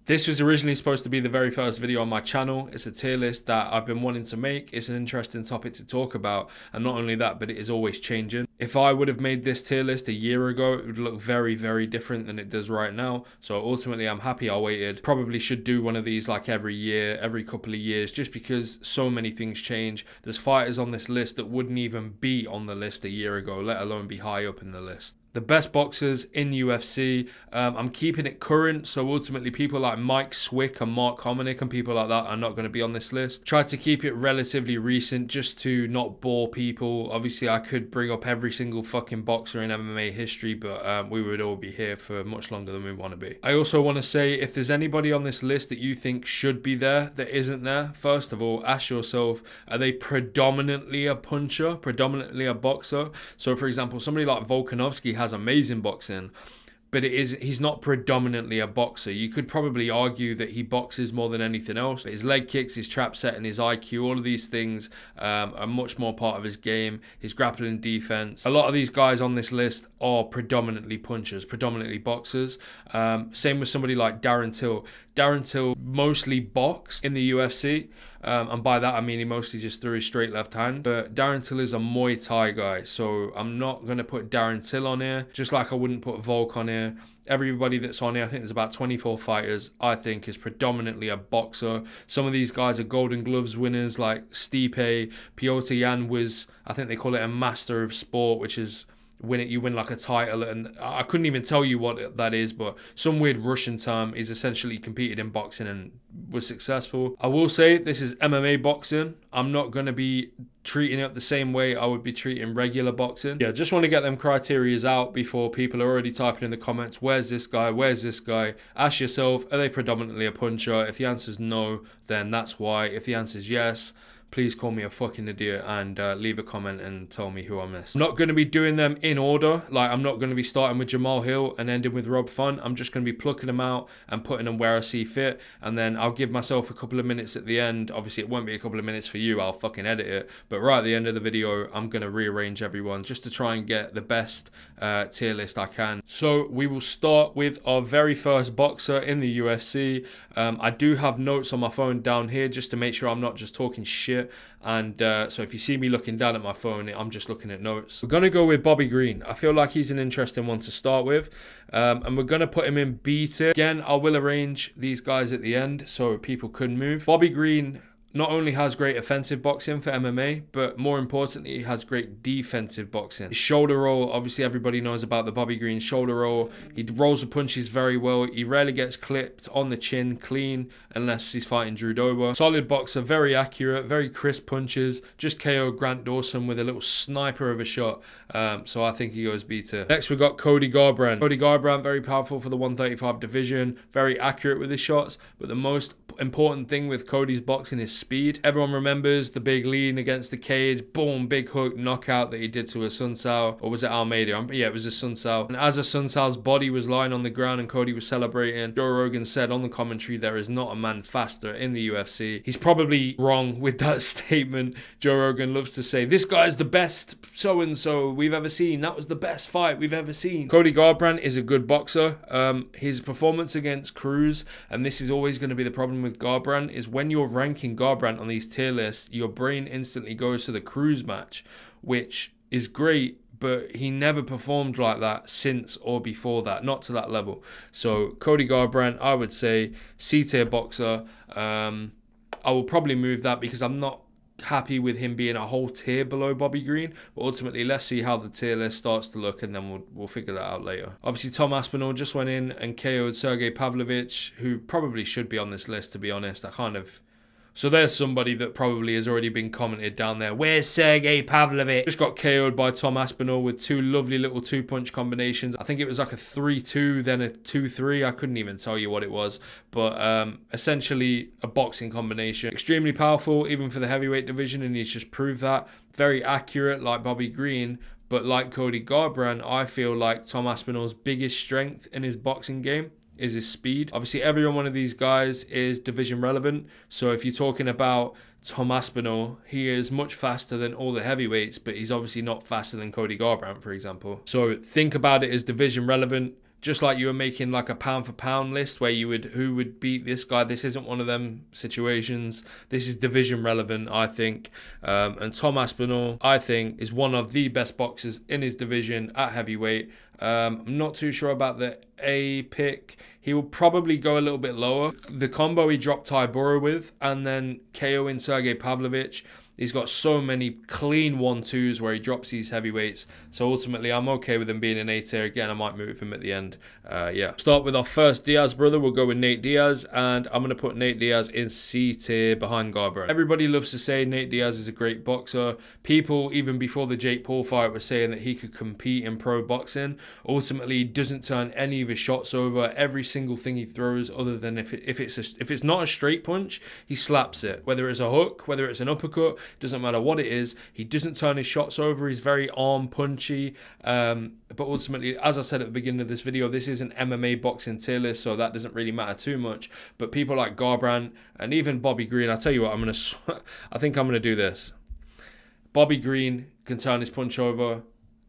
This was originally supposed to be the very first video on my channel. It's a tier list that I've been wanting to make. It's an interesting topic to talk about. And not only that, but it is always changing. If I would have made this tier list a year ago, it would look very, very different than it does right now. So ultimately, I'm happy I waited. Probably should do one of these like every year, every couple of years, just because so many things change. There's fighters on this list that wouldn't even be on the list a year ago, let alone be high up in the list. The best boxers in UFC. I'm keeping it current, so ultimately people like Mike Swick and Mark Hominick and people like that are not going to be on this list. Tried to keep it relatively recent just to not bore people. Obviously, I could bring up every single fucking boxer in MMA history, but we would all be here for much longer than we want to be. I also want to say, if there's anybody on this list that you think should be there that isn't there, first of all, ask yourself, are they predominantly a puncher, predominantly a boxer? So for example, somebody like Volkanovski has amazing boxing, but he's not predominantly a boxer. You could probably argue that he boxes more than anything else. His leg kicks, his trap set, and his IQ, all of these things are much more part of his game. His grappling defense. A lot of these guys on this list are predominantly punchers, predominantly boxers. Same with somebody like Darren Till. Darren Till mostly boxed in the UFC. And by that I mean he mostly just threw his straight left hand. But Darren Till is a Muay Thai guy, so I'm not going to put Darren Till on here, just like I wouldn't put Volk on here. Everybody that's on here, I think there's about 24 fighters, I think is predominantly a boxer. Some of these guys are Golden Gloves winners like Stipe. Piotr Jan was, I think they call it a Master of Sport, which is you win like a title, and I couldn't even tell you what that is, but some weird Russian term. Is essentially competed in boxing and was successful. I will say this is MMA boxing. I'm not going to be treating it the same way I would be treating regular boxing. Yeah, just want to get them criterias out before people are already typing in the comments, where's this guy, where's this guy? Ask yourself, are they predominantly a puncher? If the answer is no, then that's why. If the answer is yes, please call me a fucking idiot and leave a comment and tell me who I missed. I'm not going to be doing them in order. Like, I'm not going to be starting with Jamal Hill and ending with Rob Font. I'm just going to be plucking them out and putting them where I see fit. And then I'll give myself a couple of minutes at the end. Obviously, it won't be a couple of minutes for you. I'll fucking edit it. But right at the end of the video, I'm going to rearrange everyone just to try and get the best tier list I can. So we will start with our very first boxer in the UFC. I do have notes on my phone down here just to make sure I'm not just talking shit. And so if you see me looking down at my phone, I'm just looking at notes. We're going to go with Bobby Green. I feel like he's an interesting one to start with. And we're going to put him in B tier. Again, I will arrange these guys at the end so people can move. Bobby Green not only has great offensive boxing for MMA, but more importantly, he has great defensive boxing. His shoulder roll, obviously everybody knows about the Bobby Green shoulder roll. He rolls the punches very well. He rarely gets clipped on the chin clean unless he's fighting Drew Dober. Solid boxer, very accurate, very crisp punches. Just KO'd Grant Dawson with a little sniper of a shot. So I think he goes B tier. Next, we've got Cody Garbrandt. Cody Garbrandt, very powerful for the 135 division. Very accurate with his shots. But the most important thing with Cody's boxing is speed. Everyone remembers the big lean against the cage, boom, big hook knockout that he did to a Sun Sao, or was it Almeida? Yeah, it was a Sun Sao. And as a Sun Sao's body was lying on the ground and Cody was celebrating, Joe Rogan said on the commentary, there is not a man faster in the UFC. He's probably wrong with that statement. Joe Rogan loves to say, this guy's the best so-and-so we've ever seen. That was the best fight we've ever seen. Cody Garbrandt is a good boxer. His performance against Cruz, and this is always going to be the problem with Garbrandt, is when you're ranking Garbrandt on these tier lists, your brain instantly goes to the Cruz match, which is great, but he never performed like that since or before that, not to that level. So Cody Garbrandt, I would say C tier boxer. I will probably move that because I'm not happy with him being a whole tier below Bobby Green, but ultimately let's see how the tier list starts to look and then we'll figure that out later. Obviously Tom Aspinall just went in and KO'd Sergey Pavlovich, who probably should be on this list, to be honest. So there's somebody that probably has already been commented down there. Where's Sergey Pavlovich? Just got KO'd by Tom Aspinall with two lovely little two-punch combinations. I think it was like a 3-2, then a 2-3. I couldn't even tell you what it was. But essentially a boxing combination. Extremely powerful, even for the heavyweight division, and he's just proved that. Very accurate, like Bobby Green. But like Cody Garbrandt, I feel like Tom Aspinall's biggest strength in his boxing game is his speed. Obviously, every one of these guys is division relevant. So if you're talking about Tom Aspinall, he is much faster than all the heavyweights, but he's obviously not faster than Cody Garbrandt, for example. So think about it as division relevant. Just like you were making like a pound for pound list where you would, who would beat this guy. This isn't one of them situations. This is division relevant, I think. And Tom Aspinall, I think, is one of the best boxers in his division at heavyweight. I'm not too sure about the A pick. He will probably go a little bit lower. The combo he dropped Tybura with, and then KOing Sergey Pavlovich. He's got so many clean 1-2s where he drops these heavyweights. So ultimately, I'm okay with him being an A tier. Again, I might move him at the end. Yeah. Start with our first Diaz brother. We'll go with Nate Diaz. And I'm going to put Nate Diaz in C tier behind Garbrandt. Everybody loves to say Nate Diaz is a great boxer. People, even before the Jake Paul fight, were saying that he could compete in pro boxing. Ultimately, he doesn't turn any of his shots over. Every single thing he throws, other than if it's not a straight punch, he slaps it. Whether it's a hook, whether it's an uppercut, doesn't matter what it is. He doesn't turn his shots over. He's very arm punchy. But ultimately, as I said at the beginning of this video, this is an MMA boxing tier list, so that doesn't really matter too much. But people like Garbrandt and even Bobby Green, I'll tell you what, I think I'm gonna do this. Bobby Green can turn his punch over.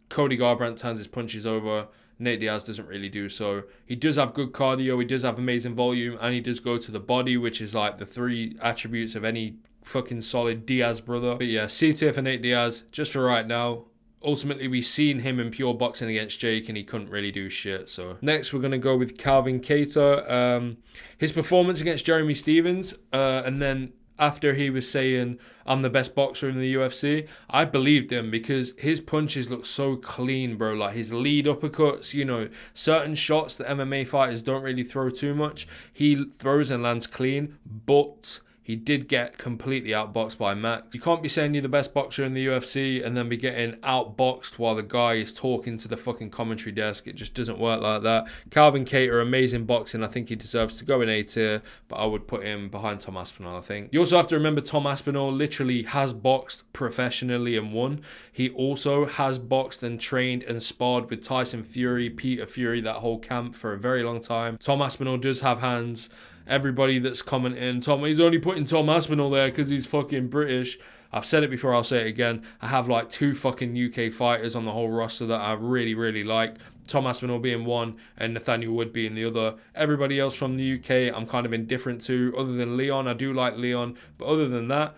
Cody Garbrandt turns his punches over. Nate Diaz doesn't really do so. He does have good cardio, he does have amazing volume, and he does go to the body, which is like the 3 attributes of any fucking solid Diaz brother. But yeah, C tier for Nate Diaz, just for right now. Ultimately, we've seen him in pure boxing against Jake, and he couldn't really do shit. So next, we're going to go with Calvin Kattar. His performance against Jeremy Stephens, and then after he was saying, I'm the best boxer in the UFC, I believed him because his punches look so clean, bro. Like his lead uppercuts, you know, certain shots that MMA fighters don't really throw too much. He throws and lands clean, but he did get completely outboxed by Max. You can't be saying you're the best boxer in the UFC and then be getting outboxed while the guy is talking to the fucking commentary desk. It just doesn't work like that. Calvin Kattar, amazing boxing. I think he deserves to go in A tier, but I would put him behind Tom Aspinall, I think. You also have to remember Tom Aspinall literally has boxed professionally and won. He also has boxed and trained and sparred with Tyson Fury, Peter Fury, that whole camp for a very long time. Tom Aspinall does have hands. Everybody that's commenting, he's only putting Tom Aspinall there because he's fucking British. I've said it before, I'll say it again. I have like 2 fucking UK fighters on the whole roster that I really, really like. Tom Aspinall being one and Nathaniel Wood being the other. Everybody else from the UK, I'm kind of indifferent to. Other than Leon, I do like Leon. But other than that,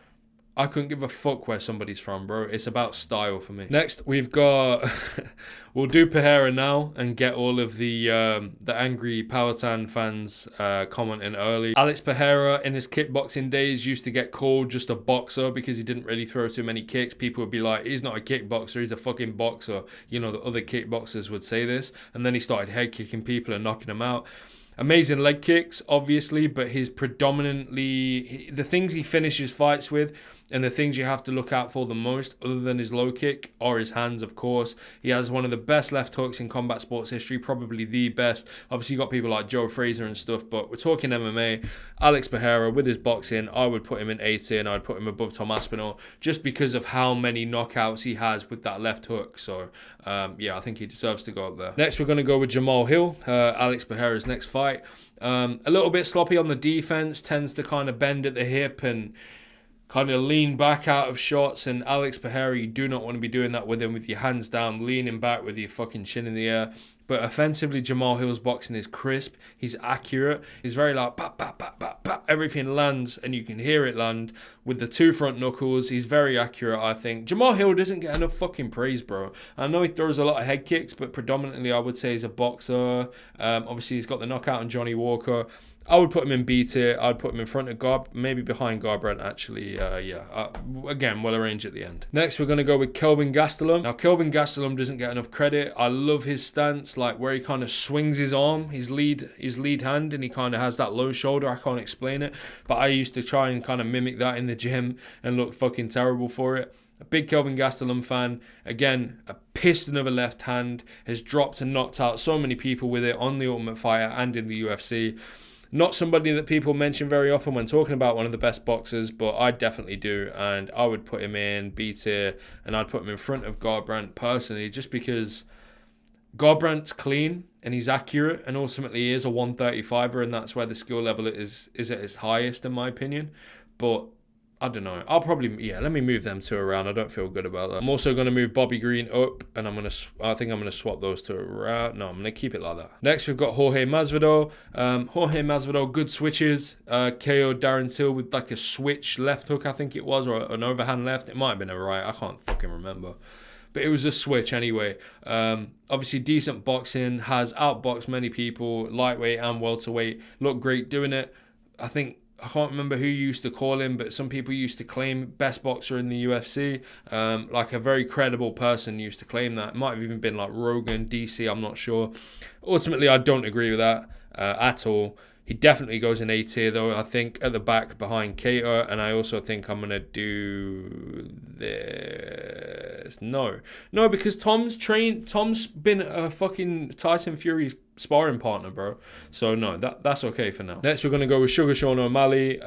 I couldn't give a fuck where somebody's from, bro. It's about style for me. Next, we've got... we'll do Pereira now and get all of the angry Powhatan fans commenting early. Alex Pereira, in his kickboxing days, used to get called just a boxer because he didn't really throw too many kicks. People would be like, he's not a kickboxer, he's a fucking boxer. You know, the other kickboxers would say this. And then he started head kicking people and knocking them out. Amazing leg kicks, obviously, but his predominantly... the things he finishes fights with and the things you have to look out for the most, other than his low kick, are his hands, of course. He has one of the best left hooks in combat sports history, probably the best. Obviously, you've got people like Joe Frazier and stuff, but we're talking MMA. Alex Pereira, with his boxing, I would put him in A tier and I'd put him above Tom Aspinall just because of how many knockouts he has with that left hook. So, yeah, I think he deserves to go up there. Next, we're going to go with Jamal Hill, Alex Pereira's next fight. A little bit sloppy on the defense, tends to kind of bend at the hip and kind of lean back out of shots, and Alex Pereira, you do not want to be doing that with him with your hands down, leaning back with your fucking chin in the air. But offensively, Jamal Hill's boxing is crisp, he's accurate, he's very like, pop, pop, pop, pop, pop. Everything lands and you can hear it land. With the 2 front knuckles, he's very accurate, I think. Jamal Hill doesn't get enough fucking praise, bro. I know he throws a lot of head kicks, but predominantly I would say he's a boxer. Obviously, he's got the knockout on Johnny Walker. I would put him in B tier. I'd put him in front of maybe behind Garbrandt, actually. Again, we'll arrange at the end. Next, we're going to go with Kelvin Gastelum. Now, Kelvin Gastelum doesn't get enough credit. I love his stance, like where he kind of swings his arm, his lead hand, and he kind of has that low shoulder. I can't explain it, but I used to try and kind of mimic that in the gym and look fucking terrible for it. A big Kelvin Gastelum fan. Again, a piston of a left hand, has dropped and knocked out so many people with it on The Ultimate Fighter and in the UFC. Not somebody that people mention very often when talking about one of the best boxers, but I definitely do, and I would put him in B tier, and I'd put him in front of Garbrandt personally, just because Garbrandt's clean and he's accurate, and ultimately he is a 135er, and that's where the skill level is at its highest, in my opinion. But I don't know. I'll probably, let me move them two around. I don't feel good about that. I'm also going to move Bobby Green up, and I think I'm going to swap those two around. No, I'm going to keep it like that. Next, we've got Jorge Masvidal. Jorge Masvidal, good switches. KO Darren Till with like a switch left hook, I think it was, or an overhand left. It might have been a right. I can't fucking remember. But it was a switch anyway. Obviously, decent boxing. Has outboxed many people, lightweight and welterweight. Looked great doing it. I can't remember who used to call him, but some people used to claim best boxer in the UFC. Like a very credible person used to claim that. It might have even been like Rogan, DC, I'm not sure. Ultimately, I don't agree with that at all. He definitely goes in A tier though, I think, at the back behind Cater, and I also think I'm going to do this. No, because Tom's been a fucking Tyson Fury's sparring partner, bro. So no, that's okay for now. Next, we're going to go with Sugar Sean O'Malley.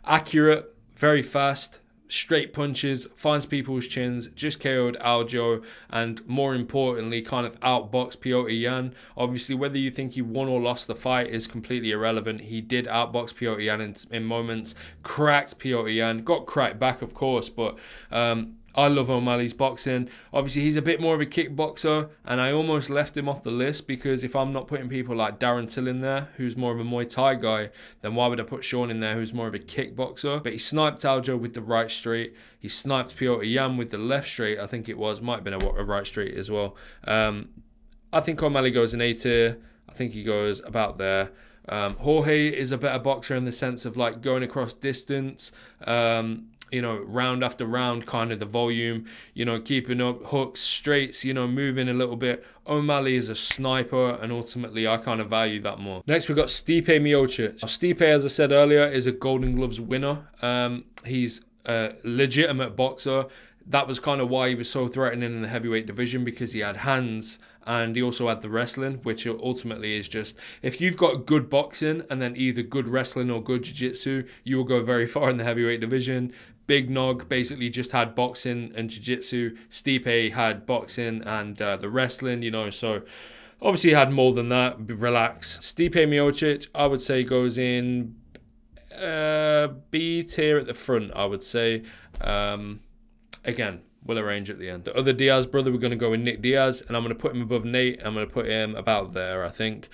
Accurate, very fast, straight punches, finds people's chins, just KO'd Aljo, and more importantly, kind of outboxed Piotr Jan. Obviously, whether you think he won or lost the fight is completely irrelevant. He did outbox Piotr Jan in moments, cracked Piotr Jan, got cracked back, of course, but I love O'Malley's boxing. Obviously, he's a bit more of a kickboxer, and I almost left him off the list because if I'm not putting people like Darren Till in there, who's more of a Muay Thai guy, then why would I put Sean in there, who's more of a kickboxer? But he sniped Aljo with the right straight. He sniped Piotr Jan with the left straight, I think it was. Might have been a right straight as well. I think O'Malley goes in A tier. I think he goes about there. Jorge is a better boxer in the sense of like going across distance, round after round, kind of the volume, keeping up hooks, straights, moving a little bit. O'Malley is a sniper, and ultimately I kind of value that more. Next, we've got Stipe Miocic. Stipe, as I said earlier, is a Golden Gloves winner. He's a legitimate boxer. That was kind of why he was so threatening in the heavyweight division, because he had hands and he also had the wrestling, which ultimately is just, if you've got good boxing and then either good wrestling or good jiu-jitsu, you will go very far in the heavyweight division. Big Nog basically just had boxing and jiu-jitsu. Stipe had boxing and the wrestling, so obviously he had more than that. Relax. Stipe Miocic, I would say, goes in B tier at the front, I would say. Again, we'll arrange at the end. The other Diaz brother, we're going to go with Nick Diaz, and I'm going to put him above Nate. I'm going to put him about there, I think.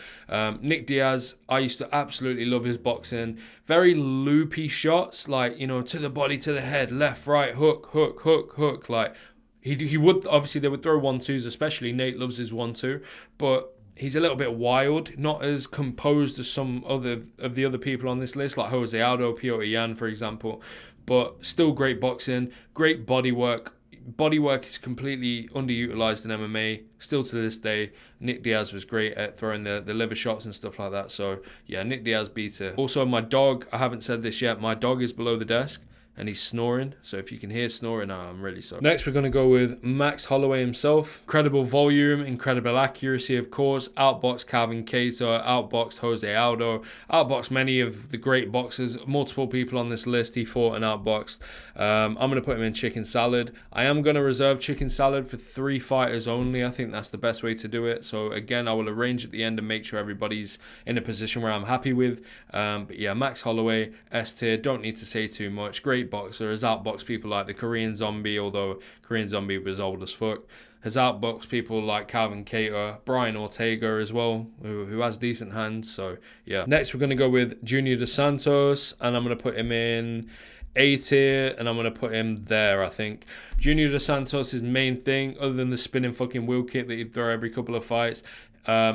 Nick Diaz, I used to absolutely love his boxing. Very loopy shots, like, to the body, to the head, left, right, hook. Like, he would, obviously, they would throw 1-2s, especially Nate loves his 1-2, but he's a little bit wild, not as composed as some of the other people on this list, like Jose Aldo, Piotr Jan, for example. But still great boxing, great body work. Body work is completely underutilized in MMA. Still to this day, Nick Diaz was great at throwing the liver shots and stuff like that. So yeah, Nick Diaz beat it. Also, my dog, I haven't said this yet, my dog is below the desk and he's snoring. So if you can hear snoring, I'm really sorry. Next, we're going to go with Max Holloway himself. Incredible volume, incredible accuracy, of course. Outboxed Calvin Kattar, outboxed Jose Aldo, outboxed many of the great boxers. Multiple people on this list he fought and outboxed. I'm going to put him in chicken salad. I am going to reserve chicken salad for 3 fighters only. I think that's the best way to do it. So again, I will arrange at the end and make sure everybody's in a position where I'm happy with. But yeah, Max Holloway, S tier. Don't need to say too much. Great boxer, has outboxed people like the Korean Zombie, although Korean Zombie was old as fuck. Has outboxed people like Calvin Kattar, Brian Ortega as well, who has decent hands. So yeah. Next, we're going to go with Junior Dos Santos, and I'm going to put him in A tier, and I'm going to put him there, I think. Junior Dos Santos' main thing, other than the spinning fucking wheel kick that he'd throw every couple of fights,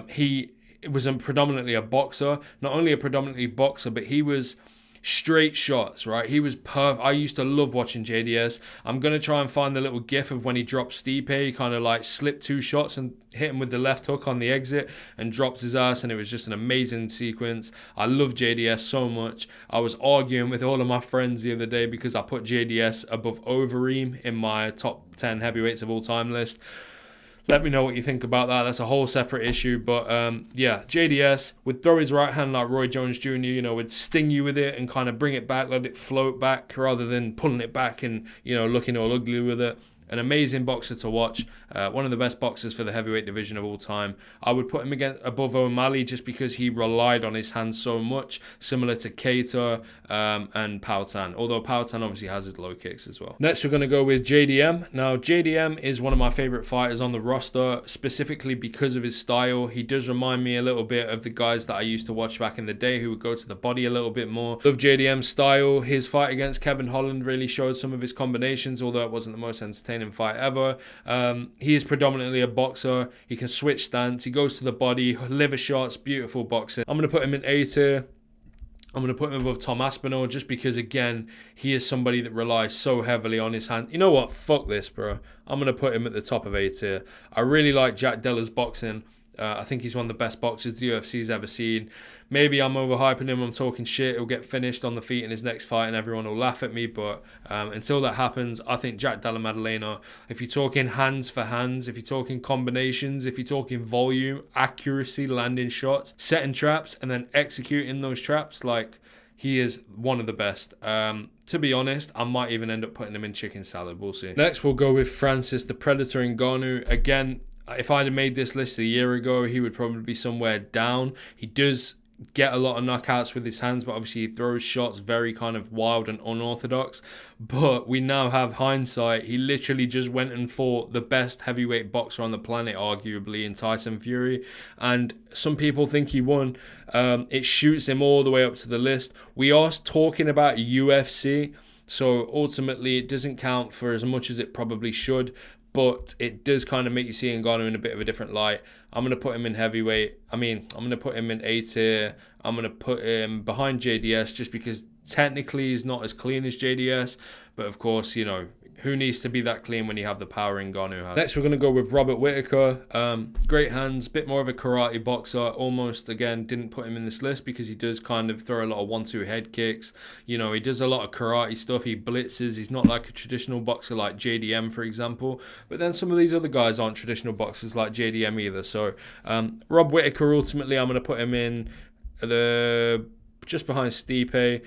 he was predominantly a boxer. Not only a predominantly boxer, but he was straight shots, right? He was perfect. I used to love watching JDS. I'm going to try and find the little gif of when he dropped Stipe. He kind of like slipped 2 shots and hit him with the left hook on the exit and dropped his ass, and it was just an amazing sequence. I love JDS so much. I was arguing with all of my friends the other day because I put JDS above Overeem in my top 10 heavyweights of all time list. Let me know what you think about that. That's a whole separate issue. But yeah, JDS would throw his right hand like Roy Jones Jr., would sting you with it and kind of bring it back, let it float back rather than pulling it back and, looking all ugly with it. An amazing boxer to watch, one of the best boxers for the heavyweight division of all time. I would put him above O'Malley just because he relied on his hands so much, similar to Keita and Pautan, although Pautan obviously has his low kicks as well. Next, we're going to go with JDM. Now, JDM is one of my favourite fighters on the roster, specifically because of his style. He does remind me a little bit of the guys that I used to watch back in the day who would go to the body a little bit more. Love JDM's style. His fight against Kevin Holland really showed some of his combinations, although it wasn't the most entertaining fight ever. He is predominantly a boxer. He can switch stance. He goes to the body, liver shots, beautiful boxing. I'm going to put him in A tier. I'm going to put him above Tom Aspinall just because, again, he is somebody that relies so heavily on his hand. You know what? Fuck this, bro. I'm going to put him at the top of A tier. I really like Jack Della's boxing. I think he's one of the best boxers the UFC's ever seen. Maybe I'm overhyping him. I'm talking shit. He'll get finished on the feet in his next fight and everyone will laugh at me. But until that happens, I think Jack Della Maddalena, if you're talking hands for hands, if you're talking combinations, if you're talking volume, accuracy, landing shots, setting traps, and then executing those traps, like, he is one of the best. To be honest, I might even end up putting him in chicken salad. We'll see. Next, we'll go with Francis the Predator Ngannou. Again, if I'd have made this list a year ago, he would probably be somewhere down. He does get a lot of knockouts with his hands, but obviously he throws shots very kind of wild and unorthodox. But we now have hindsight. He literally just went and fought the best heavyweight boxer on the planet, arguably, in Tyson Fury. And some people think he won. It shoots him all the way up to the list. We are talking about UFC, so ultimately it doesn't count for as much as it probably should. But it does kind of make you see Ngannou in a bit of a different light. I'm going to put him in heavyweight. I'm going to put him in A tier. I'm going to put him behind JDS just because technically he's not as clean as JDS. But of course, you know, who needs to be that clean when you have the power Ngannou has? Next, we're going to go with Robert Whittaker. Great hands, bit more of a karate boxer. Almost, again, didn't put him in this list because he does kind of throw a lot of 1-2 head kicks. You know, he does a lot of karate stuff. He blitzes. He's not like a traditional boxer like JDM, for example. But then some of these other guys aren't traditional boxers like JDM either. So, Rob Whittaker, ultimately, I'm going to put him in just behind Stipe.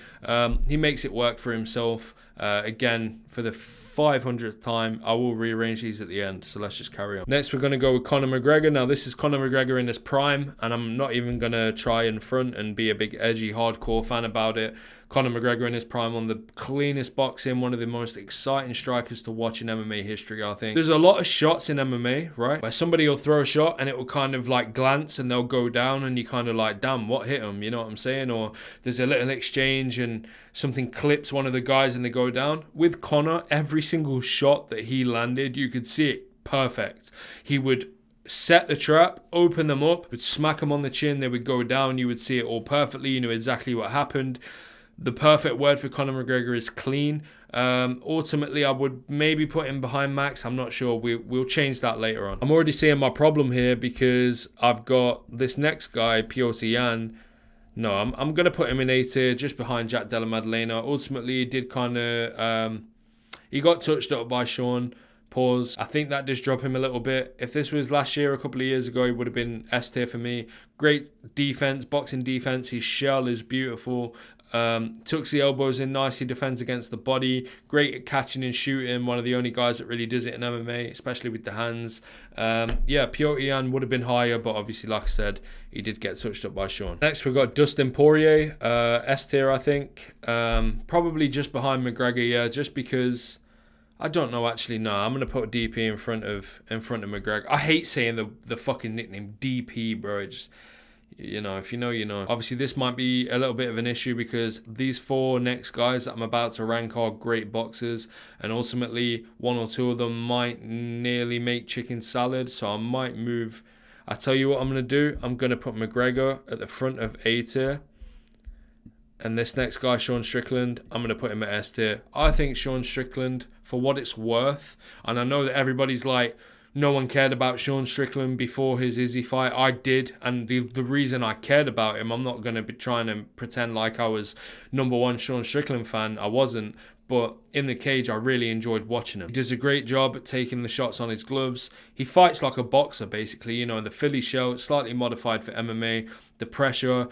He makes it work for himself. Again, for the 500th time, I will rearrange these at the end, so let's just carry on. Next, we're going to go with Conor McGregor. Now, this is Conor McGregor in his prime, and I'm not even going to try and front and be a big edgy, hardcore fan about it. Conor McGregor in his prime, one of the cleanest boxing, one of the most exciting strikers to watch in MMA history, I think. There's a lot of shots in MMA, right, where somebody will throw a shot and it will kind of like glance and they'll go down and you kind of like, damn, what hit him? You know what I'm saying? Or there's a little exchange and something clips one of the guys and they go down. With Conor, every single shot that he landed, you could see it perfect. He would set the trap, open them up, would smack them on the chin, they would go down, you would see it all perfectly, you knew exactly what happened. The perfect word for Conor McGregor is clean. Ultimately, I would maybe put him behind Max. I'm not sure. We'll change that later on. I'm already seeing my problem here because I've got this next guy, Piotr Jan. No, I'm going to put him in A tier, just behind Jack Della Maddalena. Ultimately, he did kind of... he got touched up by Sean. Pause. I think that does drop him a little bit. If this was last year, a couple of years ago, he would have been S tier for me. Great defense, boxing defense. His shell is beautiful. Tucks the elbows in nicely, defends against the body, great at catching and shooting, one of the only guys that really does it in MMA, especially with the hands. Piotr Jan would have been higher, but obviously, like I said, he did get touched up by Sean. Next, we've got Dustin Poirier, S tier, I think. Probably just behind McGregor, yeah, just because... I don't know, actually. No, I'm going to put DP in front of McGregor. I hate saying the fucking nickname DP, bro. It just... You know, if you know, you know. Obviously, this might be a little bit of an issue because these four next guys that I'm about to rank are great boxers. And ultimately, one or two of them might nearly make chicken salad. So I might move. I tell you what I'm going to do. I'm going to put McGregor at the front of A tier. And this next guy, Sean Strickland, I'm going to put him at S tier. I think Sean Strickland, for what it's worth, and I know that everybody's like, no one cared about Sean Strickland before his Izzy fight. I did, and the reason I cared about him, I'm not going to be trying to pretend like I was #1 Sean Strickland fan. I wasn't, but in the cage, I really enjoyed watching him. He does a great job at taking the shots on his gloves. He fights like a boxer, basically. You know, the Philly shell, slightly modified for MMA. The pressure...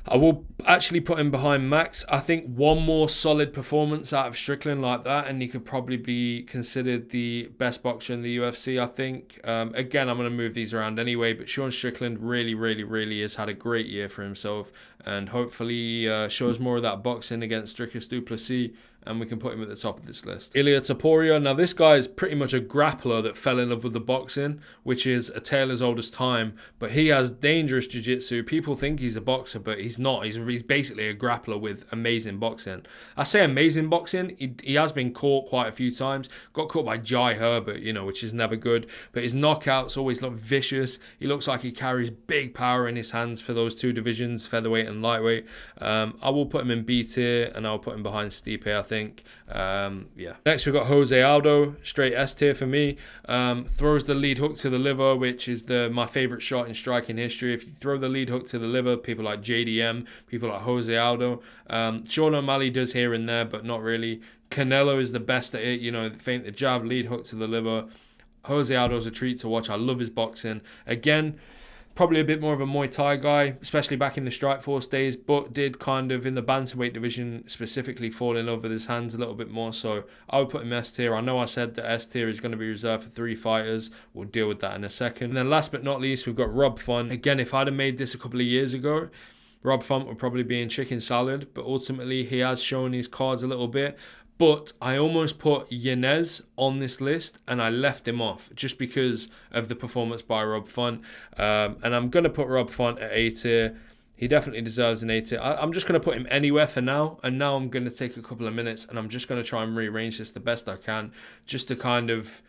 I will actually put him behind Max. I think one more solid performance out of Strickland like that, and he could probably be considered the best boxer in the UFC, I think. Again, I'm going to move these around anyway, but Sean Strickland really has had a great year for himself, and hopefully shows more of that boxing against Dricus du Plessis, and we can put him at the top of this list. Ilia Topuria. Now, this guy is pretty much a grappler that fell in love with the boxing, which is a tale as old as time, but he has dangerous jiu-jitsu. People think he's a boxer, but he's not. He's basically a grappler with amazing boxing. I say amazing boxing. He has been caught quite a few times. Got caught by Jai Herbert, which is never good, but his knockouts always look vicious. He looks like he carries big power in his hands for those two divisions, featherweight and lightweight. I will put him in B tier, and I'll put him behind Stipe, I think. Yeah. Next, we've got Jose Aldo, straight S tier for me. Throws the lead hook to the liver, which is my favorite shot in striking history. If you throw the lead hook to the liver, people like JDM, people like Jose Aldo. Sean O'Malley does here and there, but not really. Canelo is the best at it, feint the jab, lead hook to the liver. Jose Aldo's a treat to watch. I love his boxing. Again, probably a bit more of a Muay Thai guy, especially back in the Strikeforce days, but did kind of in the bantamweight division specifically fall in love with his hands a little bit more. So I would put him S tier. I know I said that S tier is going to be reserved for 3 fighters. We'll deal with that in a second. And then last but not least, we've got Rob Font. Again, if I'd have made this a couple of years ago, Rob Font would probably be in chicken salad, but ultimately he has shown his cards a little bit. But I almost put Yanez on this list and I left him off just because of the performance by Rob Font. And I'm going to put Rob Font at A tier. He definitely deserves an A tier. I'm just going to put him anywhere for now. And now I'm going to take a couple of minutes and I'm just going to try and rearrange this the best I can just to kind of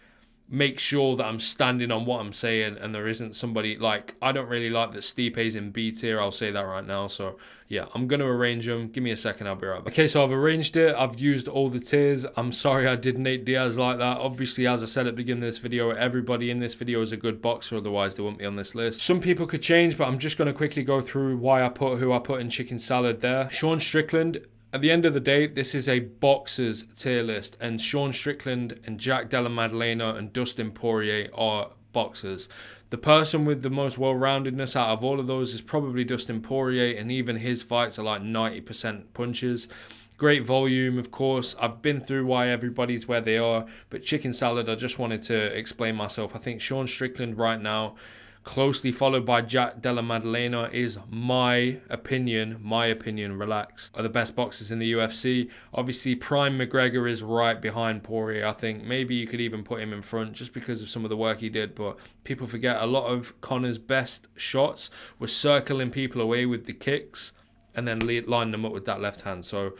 make sure that I'm standing on what I'm saying and there isn't somebody I don't really like that Stipe's in B tier. I'll say that right now. So yeah, I'm going to arrange them. Give me a second. I'll be right back. Okay, so I've arranged it. I've used all the tiers. I'm sorry I did Nate Diaz like that. Obviously, as I said at the beginning of this video, everybody in this video is a good boxer. Otherwise, they wouldn't be on this list. Some people could change, but I'm just going to quickly go through who I put in chicken salad there. Sean Strickland. At the end of the day, this is a boxer's tier list, and Sean Strickland and Jack Della Maddalena and Dustin Poirier are boxers. The person with the most well-roundedness out of all of those is probably Dustin Poirier, and even his fights are like 90% punches. Great volume, of course. I've been through why everybody's where they are, but chicken salad, I just wanted to explain myself. I think Sean Strickland right now, closely followed by Jack Della Maddalena, is my opinion, relax, are the best boxers in the UFC. Obviously, Prime McGregor is right behind Poirier. I think maybe you could even put him in front just because of some of the work he did, but people forget a lot of Conor's best shots were circling people away with the kicks and then line them up with that left hand. So,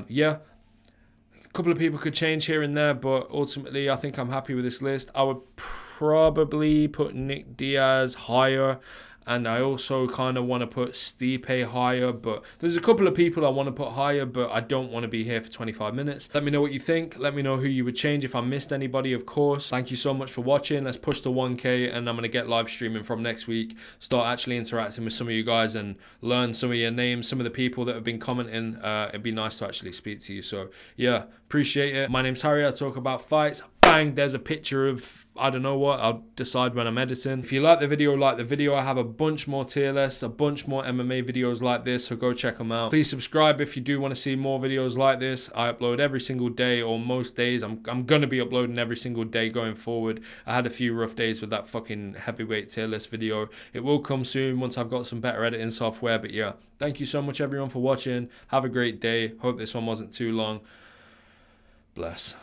yeah. A couple of people could change here and there, but ultimately, I think I'm happy with this list. I would probably put Nick Diaz higher, and I also kind of want to put Stipe higher, but there's a couple of people I want to put higher, but I don't want to be here for 25 minutes. Let me know what you think. Let me know who you would change if I missed anybody, of course. Thank you so much for watching. Let's push to 1K, and I'm going to get live streaming from next week. Start actually interacting with some of you guys and learn some of your names, some of the people that have been commenting. It'd be nice to actually speak to you. So, yeah, appreciate it. My name's Harry. I talk about fights. Bang, there's a picture of, I don't know what, I'll decide when I'm editing. If you like the video, I have a bunch more tier lists, a bunch more MMA videos like this, so go check them out. Please subscribe if you do want to see more videos like this. I upload every single day, or most days. I'm going to be uploading every single day going forward. I had a few rough days with that fucking heavyweight tier list video. It will come soon once I've got some better editing software, but yeah. Thank you so much everyone for watching. Have a great day. Hope this one wasn't too long. Bless.